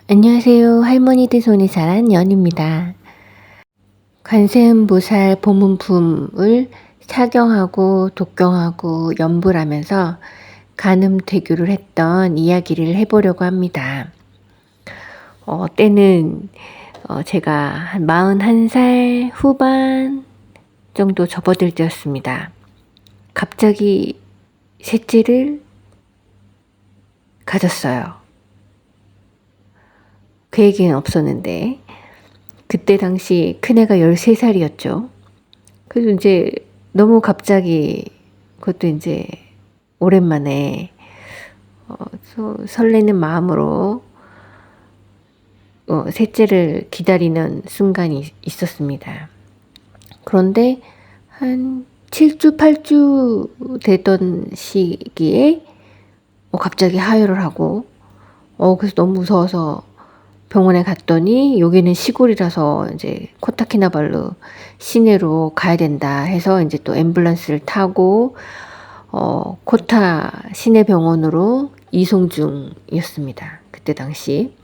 안녕하세요. 할머니들 손에 자란 연입니다. 관세음보살 보문품을 착용하고 독경하고 연불 하면서 간음태교를 했던 이야기를 해보려고 합니다. 때는 제가 한 41살 후반 정도 접어들 때였습니다. 갑자기 셋째를 가졌어요. 계획은 없었는데 그때 당시 큰애가 13살이었죠. 그래서 이제 너무 갑자기 그것도 이제 오랜만에 설레는 마음으로 셋째를 기다리는 순간이 있었습니다. 그런데 한 7주, 8주 되던 시기에 갑자기 하혈을 하고 그래서 너무 무서워서 병원에 갔더니 여기는 시골이라서 이제 코타키나발루 시내로 가야 된다 해서 이제 또 앰뷸런스를 타고 코타 시내 병원으로 이송 중이었습니다. 그때 당시.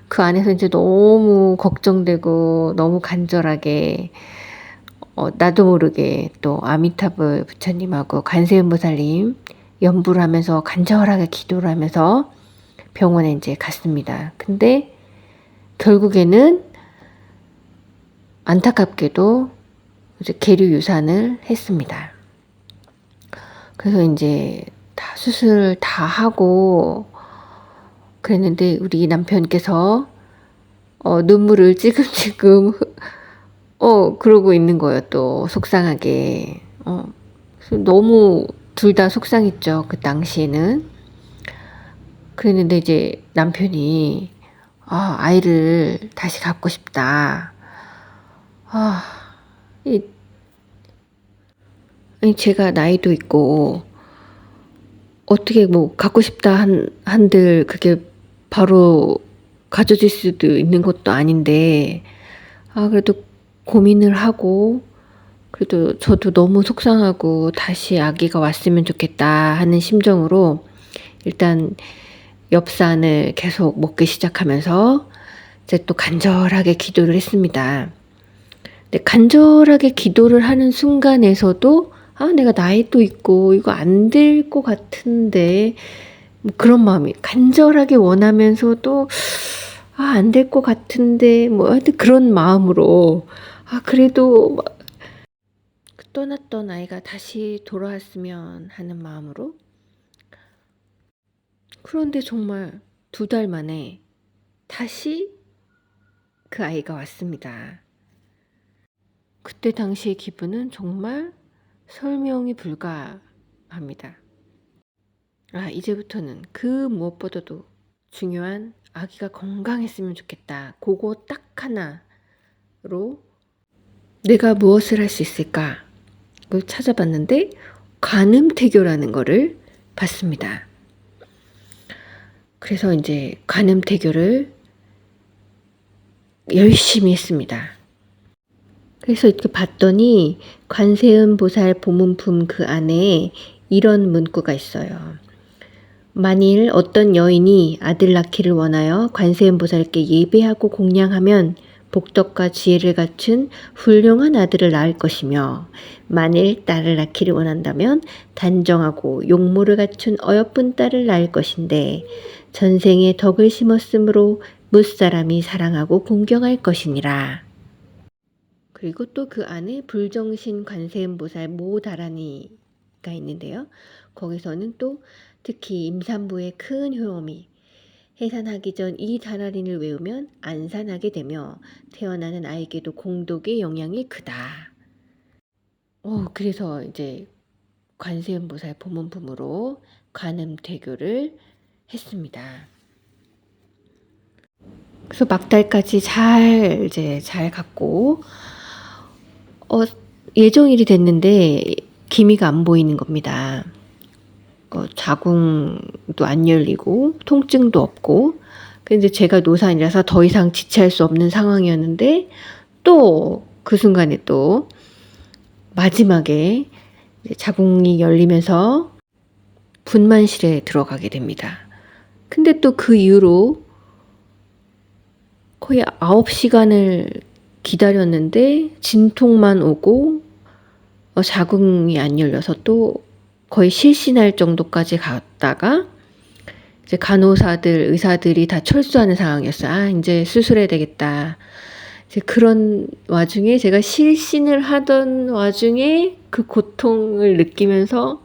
그 안에서 이제 너무 걱정되고 너무 간절하게 나도 모르게 또 아미타불 부처님하고 관세음보살님 연부를 하면서 간절하게 기도를 하면서 병원에 이제 갔습니다. 근데 결국에는 안타깝게도 이제 계류 유산을 했습니다. 그래서 이제 다 수술 다 하고 그랬는데 우리 남편께서 눈물을 찔끔찔끔 그러고 있는 거예요. 또 속상하게. 너무 둘 다 속상했죠. 그 당시에는. 그랬는데 이제 남편이 아이를 다시 갖고 싶다. 제가 나이도 있고 어떻게 뭐 갖고 싶다 한들 그게 바로 가져질 수도 있는 것도 아닌데 그래도 고민을 하고 그래도 저도 너무 속상하고 다시 아기가 왔으면 좋겠다 하는 심정으로 일단 엽산을 계속 먹기 시작하면서 이제 또 간절하게 기도를 했습니다. 근데 간절하게 기도를 하는 순간에서도 내가 나이도 있고 이거 안 될 것 같은데 뭐 그런 마음이 간절하게 원하면서도 안 될 것 같은데 뭐 하여튼 그런 마음으로 그래도 떠났던 아이가 다시 돌아왔으면 하는 마음으로. 그런데 정말 2달 만에 다시 그 아이가 왔습니다. 그때 당시의 기분은 정말 설명이 불가합니다. 이제부터는 그 무엇보다도 중요한 아기가 건강했으면 좋겠다. 그거 딱 하나로 내가 무엇을 할 수 있을까? 그걸 찾아봤는데 간음태교라는 거를 봤습니다. 그래서 이제 간음태교를 열심히 했습니다. 그래서 이렇게 봤더니 관세음보살 보문품 그 안에 이런 문구가 있어요. 만일 어떤 여인이 아들 낳기를 원하여 관세음보살께 예배하고 공양하면 복덕과 지혜를 갖춘 훌륭한 아들을 낳을 것이며 만일 딸을 낳기를 원한다면 단정하고 용모를 갖춘 어여쁜 딸을 낳을 것인데 전생에 덕을 심었으므로 무사람이 사랑하고 공경할 것이니라. 그리고 또 그 안에 불정신 관세음보살 모다라니가 있는데요. 거기서는 또 특히 임산부의 큰 효험이 해산하기 전 이 다라린을 외우면 안산하게 되며 태어나는 아이에게도 공덕의 영향이 크다. 그래서 이제 관세음보살 보문품으로 간음태교를 했습니다. 그래서 막달까지 잘 갔고 예정일이 됐는데 기미가 안 보이는 겁니다. 자궁도 안 열리고 통증도 없고 근데 제가 노산이라서 더 이상 지체할 수 없는 상황이었는데 또 그 순간에 또 마지막에 자궁이 열리면서 분만실에 들어가게 됩니다. 근데 또 그 이후로 거의 9시간을 기다렸는데 진통만 오고 자궁이 안 열려서 또 거의 실신할 정도까지 갔다가 이제 간호사들, 의사들이 다 철수하는 상황이었어요. 아, 이제 수술해야 되겠다. 이제 그런 와중에 제가 실신을 하던 와중에 그 고통을 느끼면서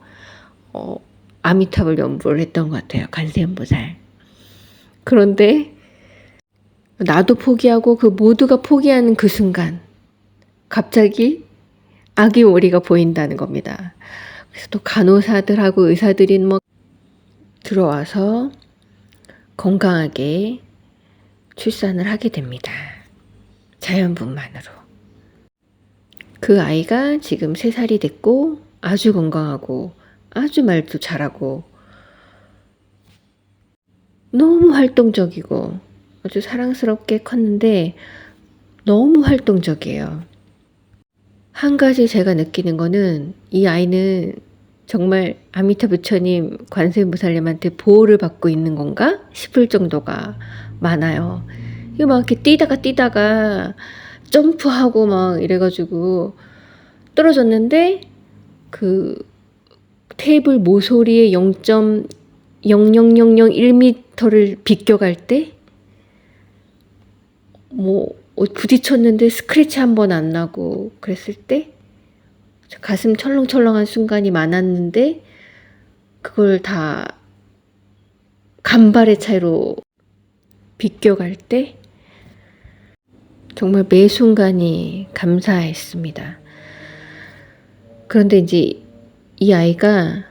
아미타불 연부를 했던 것 같아요. 관세음보살. 그런데 나도 포기하고 그 모두가 포기하는 그 순간 갑자기 아기 오리가 보인다는 겁니다. 그래서 또 간호사들하고 의사들이 뭐 들어와서 건강하게 출산을 하게 됩니다. 자연분만으로. 그 아이가 지금 3살이 됐고 아주 건강하고 아주 말도 잘하고 너무 활동적이고 아주 사랑스럽게 컸는데 너무 활동적이에요. 한 가지 제가 느끼는 거는 이 아이는 정말 아미타 부처님 관세음보살님한테 보호를 받고 있는 건가 싶을 정도가 많아요. 이거 막 이렇게 뛰다가 점프하고 막 이래가지고 떨어졌는데 그 테이블 모서리에 0.00001m를 비껴갈 때 뭐 부딪혔는데 스크래치 한 번 안 나고 그랬을 때 가슴 철렁철렁한 순간이 많았는데 그걸 다 간발의 차이로 비껴갈 때 정말 매 순간이 감사했습니다. 그런데 이제 이 아이가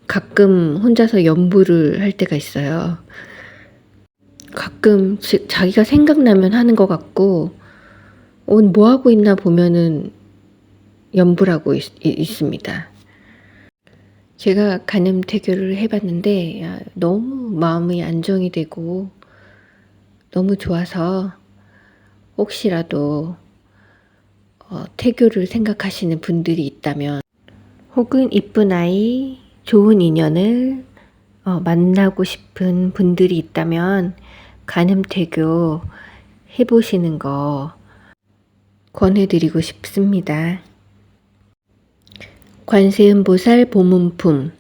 가끔 혼자서 연부를 할 때가 있어요. 가끔 자기가 생각나면 하는 것 같고 뭐 하고 있나 보면은 연부를 하고 있습니다. 제가 간음태교를 해봤는데 너무 마음이 안정이 되고 너무 좋아서 혹시라도 태교를 생각하시는 분들이 있다면 혹은 이쁜 아이, 좋은 인연을 만나고 싶은 분들이 있다면 간음태교 해보시는 거 권해드리고 싶습니다. 관세음보살 보문품.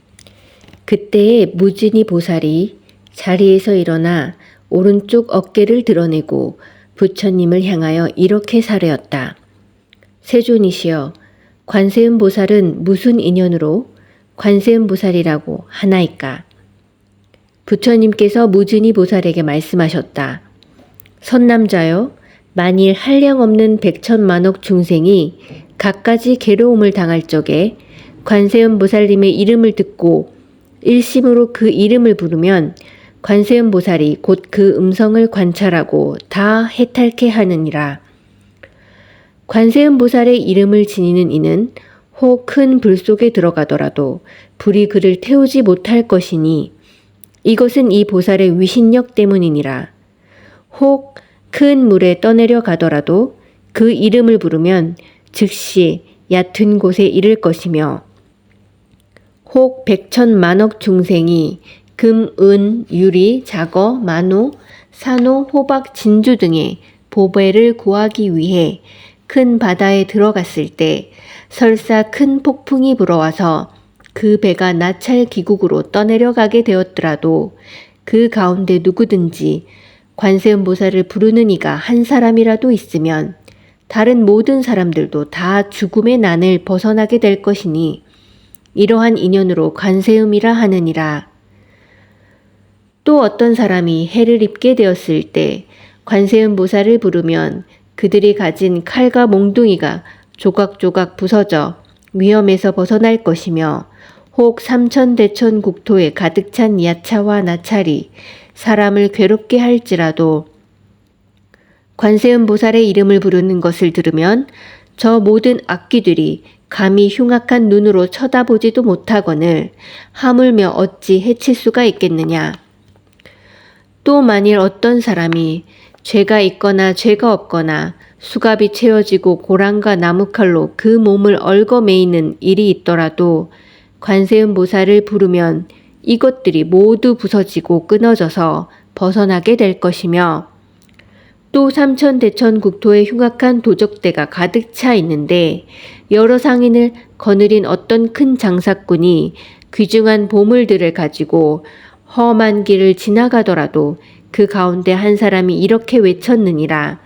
그때의 무진이 보살이 자리에서 일어나 오른쪽 어깨를 드러내고 부처님을 향하여 이렇게 사례었다. 세존이시여, 관세음보살은 무슨 인연으로 관세음보살이라고 하나이까? 부처님께서 무진이 보살에게 말씀하셨다. 선남자여, 만일 한량없는 백천만억 중생이 갖가지 괴로움을 당할 적에 관세음보살님의 이름을 듣고 일심으로 그 이름을 부르면 관세음보살이 곧 그 음성을 관찰하고 다 해탈케 하느니라. 관세음보살의 이름을 지니는 이는 혹 큰 불 속에 들어가더라도 불이 그를 태우지 못할 것이니 이것은 이 보살의 위신력 때문이니라. 혹 큰 물에 떠내려 가더라도 그 이름을 부르면 즉시 얕은 곳에 이를 것이며 혹 백천만억 중생이 금, 은, 유리, 자거, 만호, 산호, 호박, 진주 등의 보배를 구하기 위해 큰 바다에 들어갔을 때 설사 큰 폭풍이 불어와서 그 배가 나찰 기국으로 떠내려가게 되었더라도 그 가운데 누구든지 관세음보살을 부르는 이가 한 사람이라도 있으면 다른 모든 사람들도 다 죽음의 난을 벗어나게 될 것이니 이러한 인연으로 관세음이라 하느니라. 또 어떤 사람이 해를 입게 되었을 때 관세음보살을 부르면 그들이 가진 칼과 몽둥이가 조각조각 부서져 위험에서 벗어날 것이며 혹 삼천대천 국토에 가득 찬 야차와 나찰이 사람을 괴롭게 할지라도 관세음보살의 이름을 부르는 것을 들으면 저 모든 악귀들이 감히 흉악한 눈으로 쳐다보지도 못하거늘 하물며 어찌 해칠 수가 있겠느냐. 또 만일 어떤 사람이 죄가 있거나 죄가 없거나 수갑이 채워지고 고랑과 나무칼로 그 몸을 얽어매이는 일이 있더라도 관세음보살을 부르면 이것들이 모두 부서지고 끊어져서 벗어나게 될 것이며 또 삼천 대천 국토에 흉악한 도적대가 가득 차 있는데 여러 상인을 거느린 어떤 큰 장사꾼이 귀중한 보물들을 가지고 험한 길을 지나가더라도 그 가운데 한 사람이 이렇게 외쳤느니라.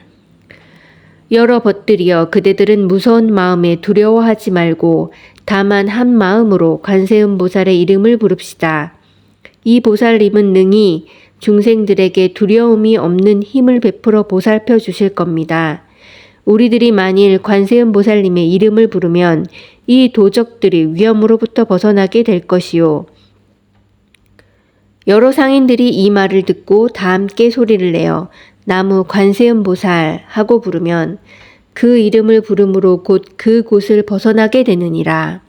여러 벗들이여, 그대들은 무서운 마음에 두려워하지 말고 다만 한 마음으로 관세음보살의 이름을 부릅시다. 이 보살님은 능히 중생들에게 두려움이 없는 힘을 베풀어 보살펴 주실 겁니다. 우리들이 만일 관세음보살님의 이름을 부르면 이 도적들이 위험으로부터 벗어나게 될 것이요. 여러 상인들이 이 말을 듣고 다 함께 소리를 내어 나무 관세음보살 하고 부르면 그 이름을 부름으로 곧 그곳을 벗어나게 되느니라.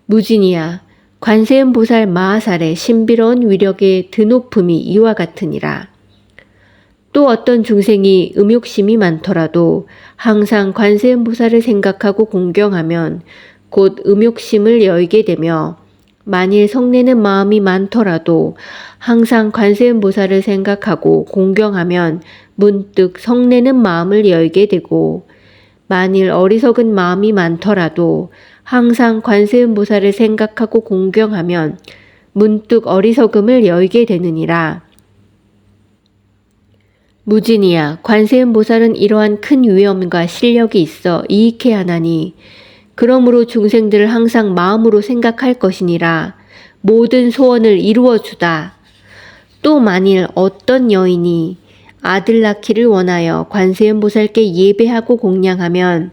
무진이야, 관세음보살 마하살의 신비로운 위력의 드높음이 이와 같으니라. 또 어떤 중생이 음욕심이 많더라도 항상 관세음보살을 생각하고 공경하면 곧 음욕심을 여의게 되며, 만일 성내는 마음이 많더라도 항상 관세음보살을 생각하고 공경하면 문득 성내는 마음을 열게 되고, 만일 어리석은 마음이 많더라도 항상 관세음보살을 생각하고 공경하면 문득 어리석음을 열게 되느니라. 무진이야, 관세음보살은 이러한 큰 위엄과 실력이 있어 이익해 하나니 그러므로 중생들을 항상 마음으로 생각할 것이니라. 모든 소원을 이루어 주다. 또 만일 어떤 여인이 아들 낳기를 원하여 관세음보살께 예배하고 공양하면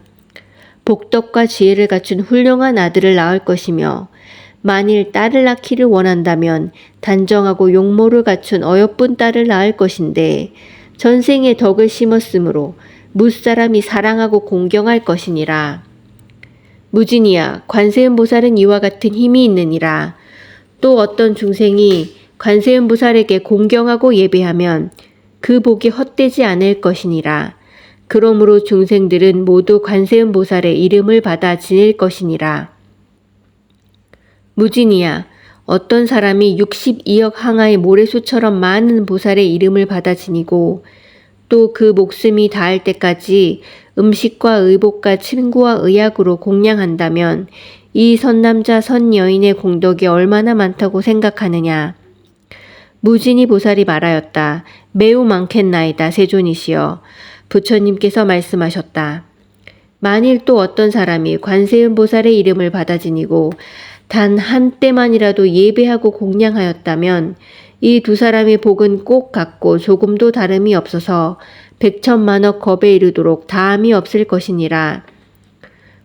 복덕과 지혜를 갖춘 훌륭한 아들을 낳을 것이며, 만일 딸을 낳기를 원한다면 단정하고 용모를 갖춘 어여쁜 딸을 낳을 것인데 전생에 덕을 심었으므로 무사람이 사랑하고 공경할 것이니라. 무진이야, 관세음보살은 이와 같은 힘이 있느니라. 또 어떤 중생이 관세음보살에게 공경하고 예배하면 그 복이 헛되지 않을 것이니라. 그러므로 중생들은 모두 관세음보살의 이름을 받아 지낼 것이니라. 무진이야, 어떤 사람이 62억 항아의 모래수처럼 많은 보살의 이름을 받아 지니고 또 그 목숨이 닿을 때까지 음식과 의복과 침구와 의약으로 공양한다면 이 선남자 선여인의 공덕이 얼마나 많다고 생각하느냐. 무진이 보살이 말하였다. 매우 많겠나이다, 세존이시여. 부처님께서 말씀하셨다. 만일 또 어떤 사람이 관세음보살의 이름을 받아 지니고 단 한때만이라도 예배하고 공양하였다면 이 두 사람의 복은 꼭 같고 조금도 다름이 없어서 백천만억 겁에 이르도록 다함이 없을 것이니라.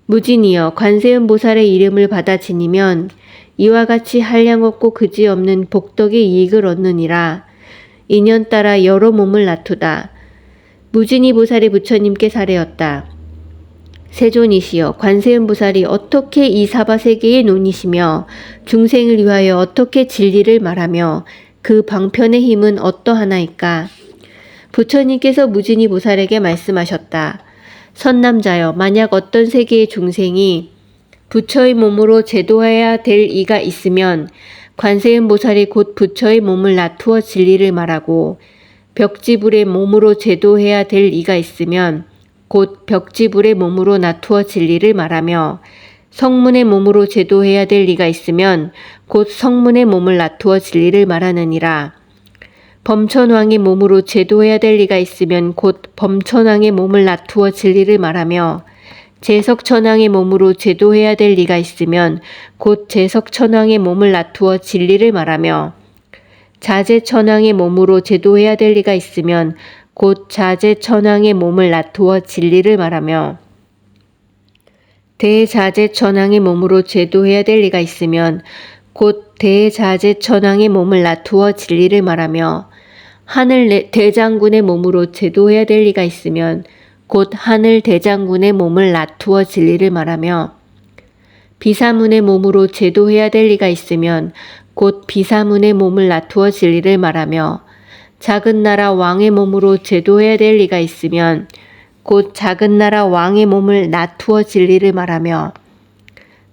무진이여, 관세음보살의 이름을 받아 지니면 이와 같이 한량없고 그지없는 복덕의 이익을 얻느니라. 인연 따라 여러 몸을 낳투다. 무진이 보살이 부처님께 사례였다. 세존이시여, 관세음보살이 어떻게 이 사바세계의 논이시며 중생을 위하여 어떻게 진리를 말하며 그 방편의 힘은 어떠하나이까? 부처님께서 무진이 보살에게 말씀하셨다. 선남자여, 만약 어떤 세계의 중생이 부처의 몸으로 제도해야 될 이가 있으면 관세음보살이 곧 부처의 몸을 나투어 진리를 말하고, 벽지불의 몸으로 제도해야 될 이가 있으면 곧 벽지불의 몸으로 나투어 진리를 말하며, 성문의 몸으로 제도해야 될 이가 있으면 곧 성문의 몸을 나투어 진리를 말하느니라. 범천왕의 몸으로 제도해야 될 이가 있으면 곧 범천왕의 몸을 나투어 진리를 말하며, 제석천왕의 몸으로 제도해야 될 이가 있으면 곧 제석천왕의 몸을 나투어 진리를 말하며, 자제천왕의 몸으로 제도해야 될 이가 있으면 곧 자제천왕의 몸을 나투어 진리를 말하며, 대자제천왕의 몸으로 제도해야 될 이가 있으면 곧 대자제천왕의 몸을 나투어 진리를 말하며, 하늘 대장군의 몸으로 제도해야 될 이가 있으면 곧 하늘 대장군의 몸을 나투어 진리를 말하며, 비사문의 몸으로 제도해야 될 이가 있으면 곧 비사문의 몸을 나투어 진리를 말하며, 작은 나라 왕의 몸으로 제도해야 될 이가 있으면 곧 작은 나라 왕의 몸을 나투어 진리를 말하며,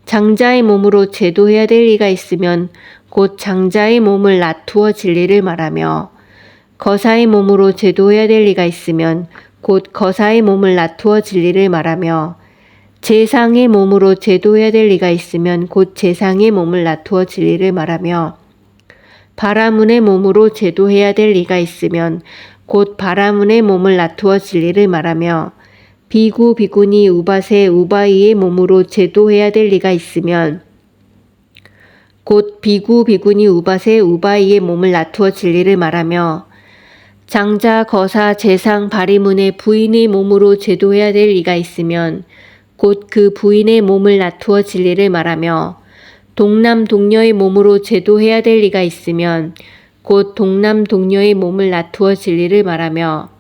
장자의 몸으로 제도해야 될 이가 있으면 곧 장자의 몸을 나투어 진리를 말하며, 거사의 몸으로 제도해야 될 리가 있으면 곧 거사의 몸을 나투어 진리를 말하며 제상의 몸으로 제도해야 될 리가 있으면 곧 제상의 몸을 나투어 진리를 말하며 바라문의 몸으로 제도해야 될 리가 있으면 곧 바라문의 몸을 나투어 진리를 말하며 비구 비구니 우바세 우바이의 몸으로 제도해야 될 리가 있으면 곧 비구 비구니 우바세 우바이의 몸을 나투어 진리를 말하며 장자 거사 제상 바리문의 부인의 몸으로 제도해야 될 리가 있으면 곧 그 부인의 몸을 나투어 진리를 말하며 동남 동녀의 몸으로 제도해야 될 리가 있으면 곧 동남 동녀의 몸을 나투어 진리를 말하며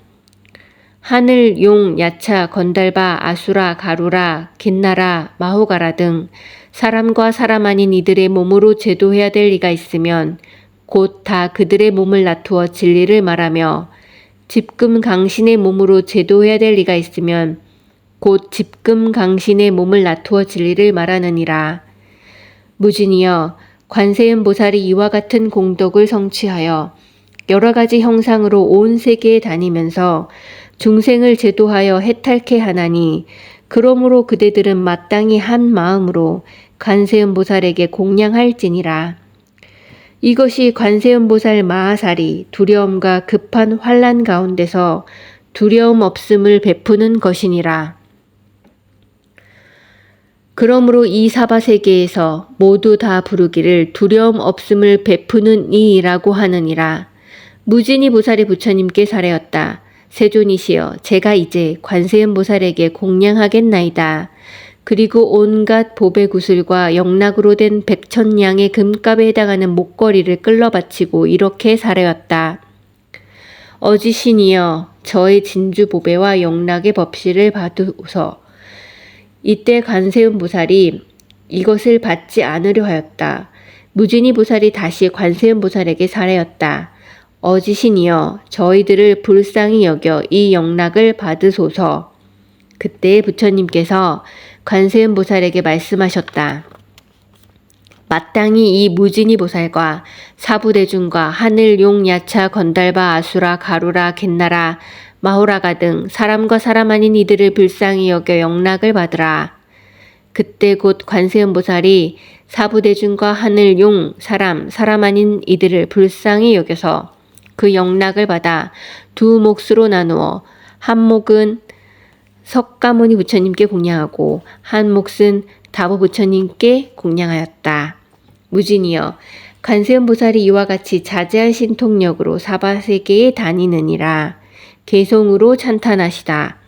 하늘, 용, 야차, 건달바, 아수라, 가루라, 깃나라, 마호가라 등 사람과 사람 아닌 이들의 몸으로 제도해야 될 리가 있으면 곧 다 그들의 몸을 나투어 진리를 말하며 집금 강신의 몸으로 제도해야 될 리가 있으면 곧 집금 강신의 몸을 나투어 진리를 말하느니라. 무진이여 관세음 보살이 이와 같은 공덕을 성취하여 여러 가지 형상으로 온 세계에 다니면서 중생을 제도하여 해탈케 하나니 그러므로 그대들은 마땅히 한 마음으로 관세음 보살에게 공양할지니라. 이것이 관세음 보살 마하살이 두려움과 급한 환난 가운데서 두려움 없음을 베푸는 것이니라. 그러므로 이 사바세계에서 모두 다 부르기를 두려움 없음을 베푸는 이라고 하느니라. 무진이 보살이 부처님께 사례었다. 세존이시여 제가 이제 관세음 보살에게 공양하겠나이다. 그리고 온갖 보배 구슬과 영락으로 된 100,000냥의 금값에 해당하는 목걸이를 끌러 바치고 이렇게 사례었다. 어지신이여 저의 진주 보배와 영락의 법시를 받으소서. 이때 관세음 보살이 이것을 받지 않으려 하였다. 무진이 보살이 다시 관세음 보살에게 사례었다. 어지신이여 저희들을 불쌍히 여겨 이 영락을 받으소서. 그때 부처님께서 관세음 보살에게 말씀하셨다. 마땅히 이 무진이 보살과 사부대중과 하늘, 용, 야차, 건달바, 아수라, 가루라, 겟나라, 마호라가 등 사람과 사람 아닌 이들을 불쌍히 여겨 영락을 받으라. 그때 곧 관세음 보살이 사부대중과 하늘, 용, 사람 아닌 이들을 불쌍히 여겨서 그 영락을 받아 두 몫으로 나누어 한 몫은 석가모니 부처님께 공양하고 한 몫은 다보 부처님께 공양하였다. 무진이여 관세음 보살이 이와 같이 자제한 신통력으로 사바세계에 다니느니라. 개송으로 찬탄하시다.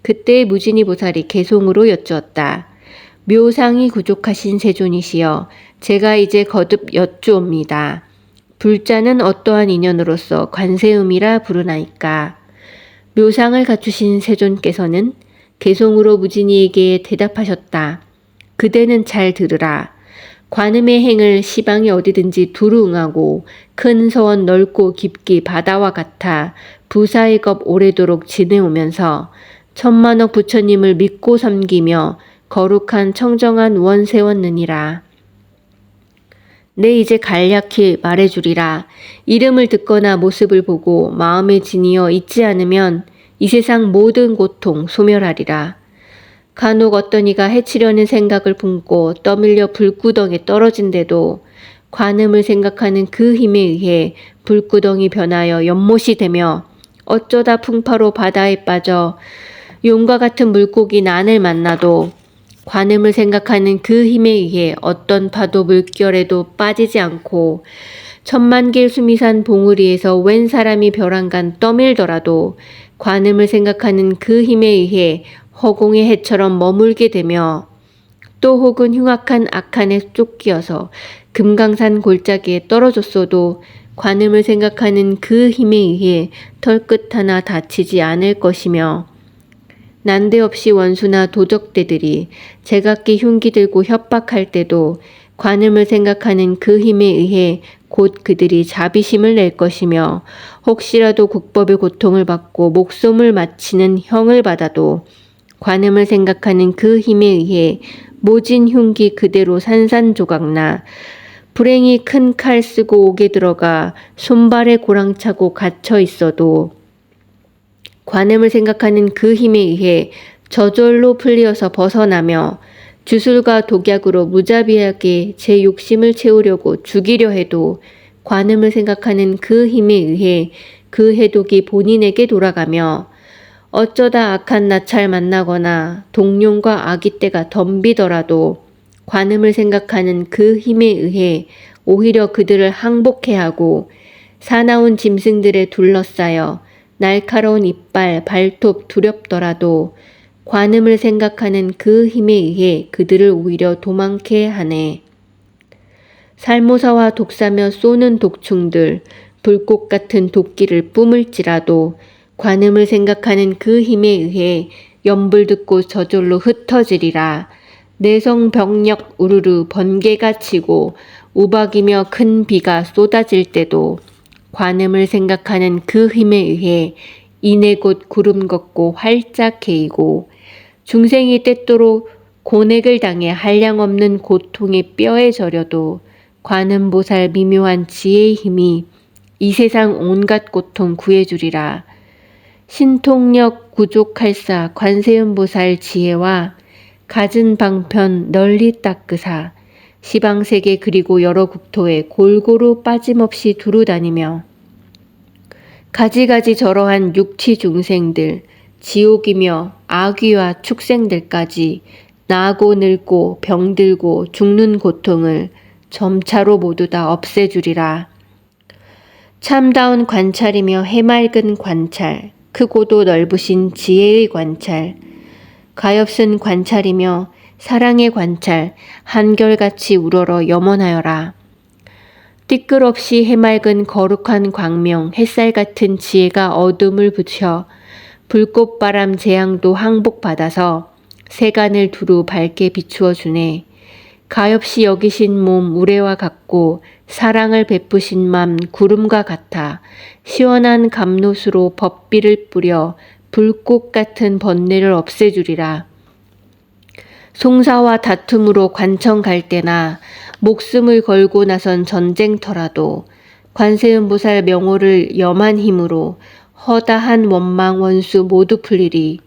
그때 무진이 보살이 개송으로 여쭈었다. 묘상이 부족하신 세존이시여 제가 이제 거듭 여쭈옵니다. 불자는 어떠한 인연으로서 관세음이라 부르나이까. 묘상을 갖추신 세존께서는 개송으로 무진이에게 대답하셨다. 그대는 잘 들으라. 관음의 행을 시방이 어디든지 두루 응하고 큰 서원 넓고 깊기 바다와 같아 부사의 겁 오래도록 지내오면서 천만억 부처님을 믿고 섬기며 거룩한 청정한 원 세웠느니라. 내 이제 간략히 말해주리라. 이름을 듣거나 모습을 보고 마음에 지니어 잊지 않으면 이 세상 모든 고통 소멸하리라. 간혹 어떤 이가 해치려는 생각을 품고 떠밀려 불구덩이에 떨어진데도 관음을 생각하는 그 힘에 의해 불구덩이 변하여 연못이 되며 어쩌다 풍파로 바다에 빠져 용과 같은 물고기 난을 만나도 관음을 생각하는 그 힘에 의해 어떤 파도 물결에도 빠지지 않고 천만 길 수미산 봉우리에서 웬 사람이 벼랑간 떠밀더라도 관음을 생각하는 그 힘에 의해 허공의 해처럼 머물게 되며 또 혹은 흉악한 악한에 쫓기어서 금강산 골짜기에 떨어졌어도 관음을 생각하는 그 힘에 의해 털끝 하나 다치지 않을 것이며 난데없이 원수나 도적대들이 제각기 흉기 들고 협박할 때도 관음을 생각하는 그 힘에 의해 곧 그들이 자비심을 낼 것이며 혹시라도 국법의 고통을 받고 목숨을 마치는 형을 받아도 관음을 생각하는 그 힘에 의해 모진 흉기 그대로 산산조각나 불행히 큰 칼 쓰고 옥에 들어가 손발에 고랑 차고 갇혀 있어도 관음을 생각하는 그 힘에 의해 저절로 풀리어서 벗어나며 주술과 독약으로 무자비하게 제 욕심을 채우려고 죽이려 해도 관음을 생각하는 그 힘에 의해 그 해독이 본인에게 돌아가며 어쩌다 악한 나찰 만나거나 동룡과 아기떼가 덤비더라도 관음을 생각하는 그 힘에 의해 오히려 그들을 항복해 하고 사나운 짐승들에 둘러싸여 날카로운 이빨, 발톱 두렵더라도 관음을 생각하는 그 힘에 의해 그들을 오히려 도망케 하네. 살모사와 독사며 쏘는 독충들, 불꽃 같은 도끼를 뿜을지라도 관음을 생각하는 그 힘에 의해 연불듣고 저절로 흩어지리라. 내성병력 우르르 번개가 치고 우박이며 큰 비가 쏟아질 때도 관음을 생각하는 그 힘에 의해 이내 곧 구름 걷고 활짝 개이고 중생이 때때로 고뇌를 당해 한량없는 고통의 뼈에 저려도 관음보살 미묘한 지혜의 힘이 이 세상 온갖 고통 구해주리라. 신통력 구족할사 관세음보살 지혜와 갖은 방편 널리 닦으사 시방세계 그리고 여러 국토에 골고루 빠짐없이 두루다니며 가지가지 저러한 육치 중생들 지옥이며 아귀와 축생들까지 나고 늙고 병들고 죽는 고통을 점차로 모두 다 없애주리라. 참다운 관찰이며 해맑은 관찰, 크고도 넓으신 지혜의 관찰, 가엾은 관찰이며 사랑의 관찰, 한결같이 우러러 염원하여라. 띠끌없이 해맑은 거룩한 광명, 햇살 같은 지혜가 어둠을 부쳐 불꽃바람 재앙도 항복받아서 세간을 두루 밝게 비추어 주네. 가엾이 여기신 몸 우레와 같고 사랑을 베푸신 맘 구름과 같아 시원한 감롯으로 법비를 뿌려 불꽃 같은 번뇌를 없애주리라. 송사와 다툼으로 관청 갈 때나 목숨을 걸고 나선 전쟁터라도 관세음보살 명호를 염한 힘으로 허다한 원망 원수 모두 풀리리.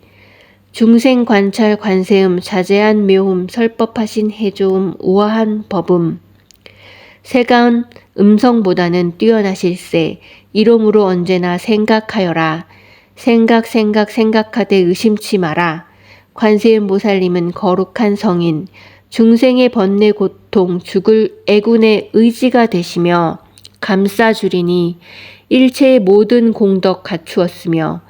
중생 관찰 관세음 자제한 묘음 설법하신 해조음 우아한 법음 세간 음성보다는 뛰어나실세. 이름으로 언제나 생각하여라. 생각하되 의심치 마라. 관세음보살님은 거룩한 성인, 중생의 번뇌 고통 죽을 애군의 의지가 되시며 감싸주리니 일체의 모든 공덕 갖추었으며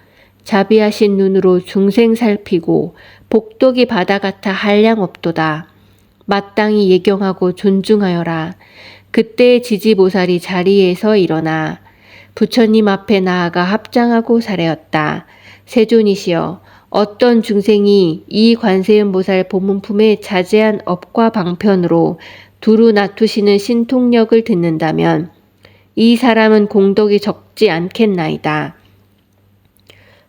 자비하신 눈으로 중생 살피고 복덕이 바다 같아 한량없도다. 마땅히 예경하고 존중하여라. 그때 지지보살이 자리에서 일어나 부처님 앞에 나아가 합장하고 사례었다. 세존이시여, 어떤 중생이 이 관세음보살 보문품의 자제한 업과 방편으로 두루 나투시는 신통력을 듣는다면 이 사람은 공덕이 적지 않겠나이다.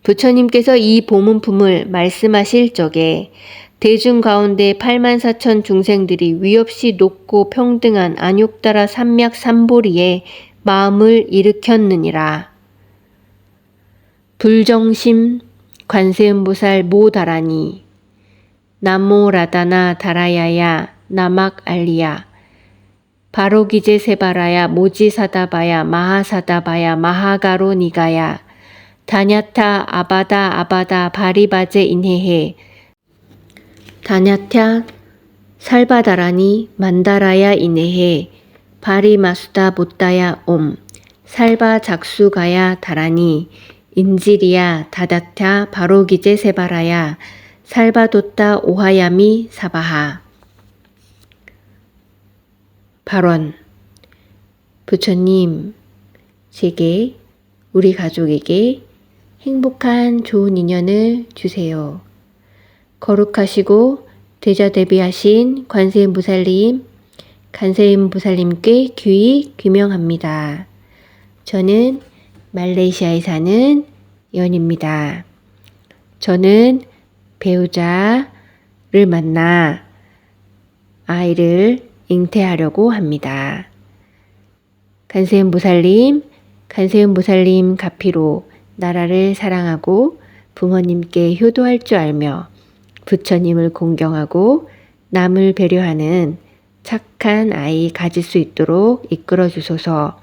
부처님께서 이 보문품을 말씀하실 적에 대중 가운데 84,000 중생들이 위없이 높고 평등한 안욕따라 삼맥 삼보리에 마음을 일으켰느니라. 불정심 관세음보살 모다라니 나모라다나 다라야야 나막 알리야 바로기제 세바라야 모지사다바야 마하사다바야 마하가로 니가야 다냐타 아바다 바리바제 인해해 다냐타 살바다라니 만다라야 인해해 바리마수다 보따야 옴 살바 작수가야 다라니 인지리야 다다타 바로기제 세바라야 살바도따 오하야미 사바하. 발언. 부처님, 제게 우리 가족에게 행복한 좋은 인연을 주세요. 거룩하시고 대자대비하신 관세음보살님, 관세음보살님께 귀히 귀명합니다. 저는 말레이시아에 사는 연입니다. 저는 배우자를 만나 아이를 잉태하려고 합니다. 관세음보살님, 관세음보살님 가피로 나라를 사랑하고 부모님께 효도할 줄 알며 부처님을 공경하고 남을 배려하는 착한 아이 가질 수 있도록 이끌어 주소서.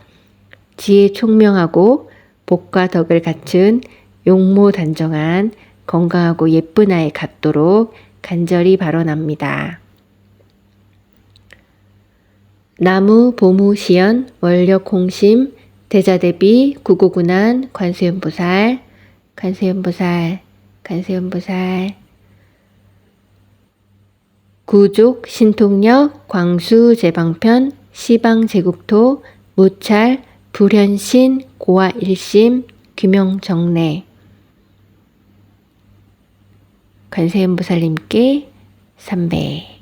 지혜 총명하고 복과 덕을 갖춘 용모단정한 건강하고 예쁜 아이 갖도록 간절히 발언합니다. 나무 보무시연 원력홍심 대자대비 구고군한 관세음보살, 관세음보살, 관세음보살. 구족 신통력 광수제방편 시방제국토 무찰 불현신 고아일심 규명정례. 관세음보살님께 삼배.